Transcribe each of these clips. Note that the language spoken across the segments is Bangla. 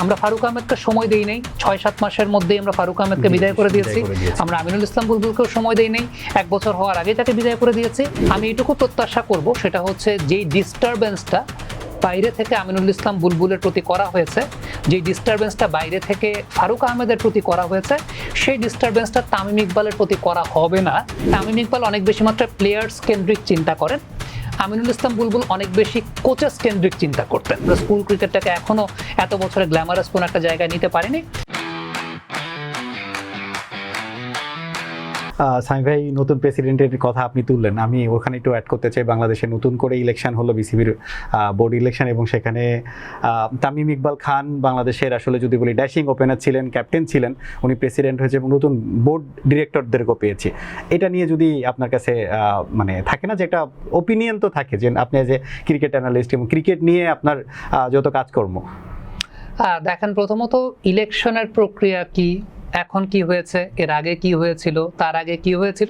আমরা ফারুক আহমেদকে সময় দেই নাই, 6-7 মাসের মধ্যেই আমরা ফারুক আহমেদকে বিদায় করে দিয়েছি। আমরা আমিনুল ইসলাম বুলবুলকেও সময় দেই নাই, 1 বছর হওয়ার আগেই তাকে বিদায় করে দিয়েছি। আমি এটুকু প্রত্যাশা করব, সেটা হচ্ছে যেই ডিস্টারবেন্সটা বাইরে থেকে আমিনুল ইসলাম বুলবুলের প্রতি করা হয়েছে, যে ডিস্টারবেন্সটা বাইরে থেকে ফারুক আহমেদের প্রতি করা হয়েছে, সেই ডিস্টারবেন্সটা তামিম ইকবালের প্রতি করা হবে না। তামিম ইকবাল অনেক বেশি মাত্রায় প্লেয়ার্স কেন্দ্রিক চিন্তা করেন, আমিনুল ইসলাম বুলবুল অনেক বেশি কোচেস কেন্দ্রিক চিন্তা করতেন। স্কুল ক্রিকেটটাকে এখনো এত বছরে গ্ল্যামারাস কোন একটা জায়গায় নিতে পারেনি। সাইম ভাই, নতুন প্রেসিডেন্টের কথা আপনি তুললেন, আমি ওখানে একটু অ্যাড করতে চাই। বাংলাদেশে নতুন করে ইলেকশন হলো, বিসিবির বোর্ড ইলেকশন, এবং সেখানে তামিম ইকবাল খান বাংলাদেশের আসলে যদি বলি ড্যাশিং ওপেনার ছিলেন, ক্যাপ্টেন ছিলেন, উনি প্রেসিডেন্ট হয়েছে এবং নতুন বোর্ড ডিরেক্টরদেরকেও পেয়েছে। এটা নিয়ে যদি আপনার কাছে মানে থাকে না যে একটা ওপিনিয়ন তো থাকে যে আপনি যে ক্রিকেট অ্যানালিস্ট এবং ক্রিকেট নিয়ে আপনার যত কাজকর্ম। দেখেন, প্রথমত ইলেকশনের প্রক্রিয়া কি, এখন কি হয়েছে, এর আগে কি হয়েছিল, তার আগে কি হয়েছিল,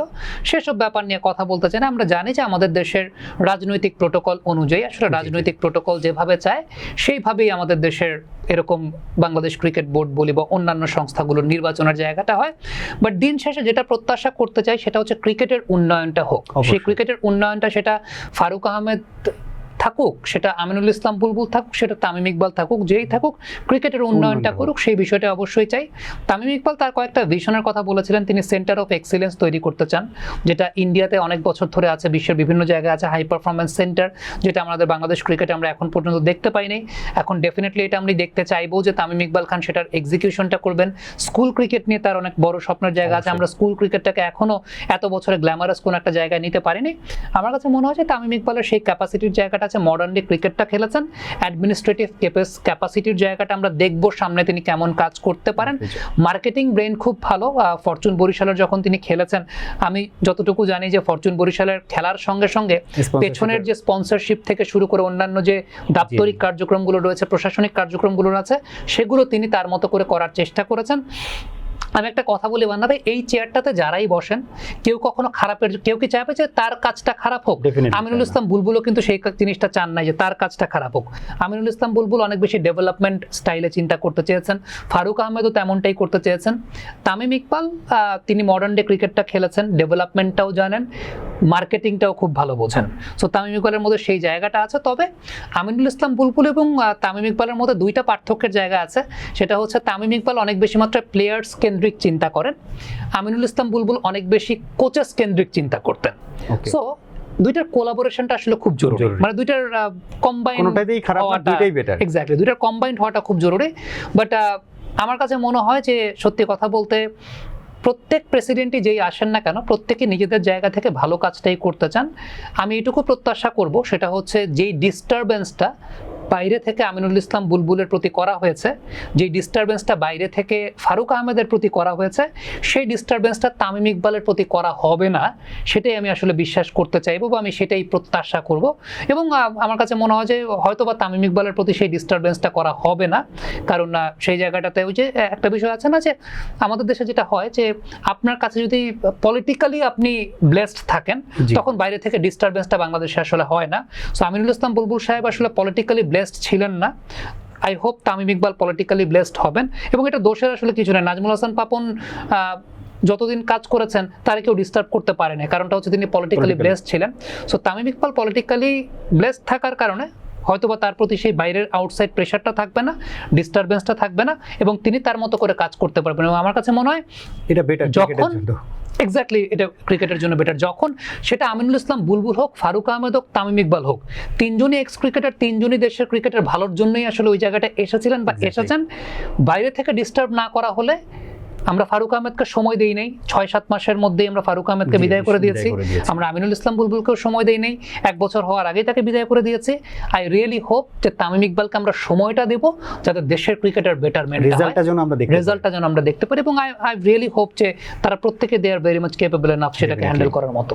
সেসব ব্যাপার নিয়ে কথা বলতে চাই না। আমরা জানি যে আমাদের দেশের রাজনৈতিক প্রোটোকল অনুযায়ী আসলে রাজনৈতিক প্রোটোকল যেভাবে চায় সেইভাবেই আমাদের দেশের এরকম বাংলাদেশ ক্রিকেট বোর্ড বলি বা অন্যান্য সংস্থাগুলোর নির্বাচনের জায়গাটা হয়। বাট দিন শেষে যেটা প্রত্যাশা করতে চাই সেটা হচ্ছে ক্রিকেটের উন্নয়নটা হোক। সেই ক্রিকেটের উন্নয়নটা, সেটা ফারুক আহমেদ থাকুক, সেটা আমিনুল ইসলাম বুলবুল থাকুক, সেটা তামিম ইকবাল থাকুক, যেই থাকুক, ক্রিকেটের উন্নয়নটা করুক, সেই বিষয়টা অবশ্যই চাই। তামিম ইকবাল তার কয়েকটা ভিশনের কথা বলেছিলেন। তিনি সেন্টার অফ এক্সিলেন্স তৈরি করতে চান, যেটা ইন্ডিয়াতে অনেক বছর ধরে আছে, বিশ্বের বিভিন্ন জায়গায় আছে, হাই পারফরমেন্স সেন্টার, যেটা আমাদের বাংলাদেশ ক্রিকেটে আমরা এখন পর্যন্ত দেখতে পাইনি। এখন ডেফিনেটলি এটা আমি দেখতে চাইবো যে তামিম ইকবাল খান সেটার এক্সিকিউশনটা করবেন। স্কুল ক্রিকেট নিয়ে তার অনেক বড় স্বপ্নের জায়গা আছে, আমরা স্কুল ক্রিকেটটাকে এখনো এত বছরে গ্ল্যামারাস কোন একটা জায়গায় নিতে পারিনি। আমার কাছে মনে হয় যে তামিম ইকবালের সেই ক্যাপাসিটির জায়গাটা আছে, মডার্ন ডে ক্রিকেটটা খেলেছেন, অ্যাডমিনিস্ট্রেটিভ ক্যাপাসিটির জায়গাটা আমরা দেখবো সামনে তিনি কেমন কাজ করতে পারেন। মার্কেটিং ব্রেন খুব ভালো। ফরচুন বরিশালের যখন তিনি খেলেছেন, আমি যতটুকু জানি যে ফরচুন বরিশালের খেলার সঙ্গে সঙ্গে পেছনের যে স্পন্সরশিপ থেকে শুরু করে অন্যান্য যে দাপ্তরিক কার্যক্রমগুলো রয়েছে, প্রশাসনিক কার্যক্রমগুলো আছে, সেগুলো তিনি তার মতো করে করার চেষ্টা করেছেন। আমি একটা কথা বলি বান্না ভাই, এই চেয়ারটাতে যারাই বসেন, কেউ কখনো খারাপের, কেউ কি চাইবে যে তার কাজটা খারাপ হোক? আমিনুল ইসলাম বুলবুলও কিন্তু সেই জিনিসটা চান নাই যে তার কাজটা খারাপ হোক। আমিনুল ইসলাম বুলবুল অনেক বেশি ডেভেলপমেন্ট স্টাইলে চিন্তা করতে চেয়েছেন, ফারুক আহমেদও তেমনটাই করতে চেয়েছেন। তামিম ইকবাল তিনি মডার্ন ডে ক্রিকেটটা খেলেছেন, ডেভেলপমেন্টটাও জানেন, মার্কেটিংটাও খুব ভালো বোঝেন। সো তামিম ইকবালের মধ্যে সেই জায়গাটা আছে। তবে আমিনুল ইসলাম বুলবুল এবং তামিম ইকবালের মধ্যে দুইটা পার্থক্যের জায়গা আছে। সেটা হচ্ছে তামিম ইকবাল অনেক বেশি মাত্রায় প্লেয়ার্স কেন্দ্রিক চিন্তা করেন, আমিনুল ইসলাম বুলবুল অনেক বেশি কোচেস কেন্দ্রিক চিন্তা করতেন। সো দুইটার কোলাবোরেশনটা আসলে খুব জরুরি, মানে দুইটার কম্বাইন্ড, কোনোটাই খারাপ না, দুইটাই বেটার। এক্স্যাক্টলি, দুইটার কম্বাইন্ড হওয়াটা খুব জরুরি। বাট আমার কাছে মনে হয় যে সত্যি কথা বলতে প্রত্যেক প্রেসিডেন্টই যেই আসেন না কেন, প্রত্যেকে নিজেদের জায়গা থেকে ভালো কাজটাই করতে চান। আমি এটুকু প্রত্যাশা করব, সেটা হচ্ছে যেই ডিস্টারবেন্সটা বাইরে থেকে আমিনুল ইসলাম বুলবুলের প্রতি করা হয়েছে, যে ডিস্টারবেন্সটা বাইরে থেকে ফারুক আহমেদের প্রতি করা হয়েছে, সেই ডিস্টারবেন্সটা তামিম ইকবালের প্রতি করা হবে না, সেটাই আমি আসলে বিশ্বাস করতে চাইবো বা আমি সেটাই প্রত্যাশা করব। এবং আমার কাছে মনে হয় যে হয়তো বা তামিম ইকবালের প্রতি সেই ডিস্টারবেন্সটা করা হবে না, কারণ সেই জায়গাটাতে ওই যে একটা বিষয় আছে না, যে আমাদের দেশে যেটা হয় যে আপনার কাছে যদি পলিটিক্যালি আপনি ব্লেসড থাকেন, তখন বাইরে থেকে ডিস্টারবেন্সটা বাংলাদেশে আসলে হয় না। সো আমিনুল ইসলাম বুলবুল সাহেব আসলে পলিটিক্যালি ব্লেসড ছিলেন না। I hope Tamim Iqbal politically blessed হবেন, এবং এটা দোষের আসলে কিছু না। নাজমুল হাসান পাপন যতদিন কাজ করেছেন তারা কেউ ডিস্টার্ব করতে পারে না, কারণটা হচ্ছে তিনি পলিটিক্যালি ব্লেসড ছিলেন। So Tamim Iqbal politically blessed থাকার কারণে হয়তোবা তার প্রতি সেই বাইরের আউটসাইড প্রেশারটা থাকবে না, ডিস্টারবেন্সটা থাকবে না, এবং তিনি তার মতো করে কাজ করতে পারবেন। এবং আমার কাছে মনে হয় এটা বেটার, যখন এক্স্যাক্টলি এটা ক্রিকেটের জন্য বেটার, যখন সেটা আমিনুল ইসলাম বুলবুল হোক, ফারুক আহমেদ হোক, তামিম ইকবাল হোক, তিনজনই এক্স ক্রিকেটার, তিনজনই দেশের ক্রিকেটের ভালোর জন্যই আসলে ওই জায়গাটা এসেছিলেন বা এসেছেন। বাইরে থেকে ডিস্টার্ব না করা হলে, আমরা ফারুক আহমেদকে সময় দেই নাই, 6-7 মাসের মধ্যেই আমরা ফারুক আহমেদকে বিদায় করে দিয়েছি। আমরা আমিনুল ইসলাম বুলবুলকেও সময় দেই নাই, 1 বছর হওয়ার আগেই তাকে বিদায় করে দিয়েছি। আই রিয়েলি হোপ যে তামিম ইকবালকে আমরা সময়টা দেব, যাতে দেশের ক্রিকেটের বেটারমেন্ট, রেজাল্টটা যেন আমরা দেখতে পারি। এবং আই রিয়েলি হোপ যে তারা প্রত্যেকে they are very much capable enough সেটাকে হ্যান্ডেল করার মতো।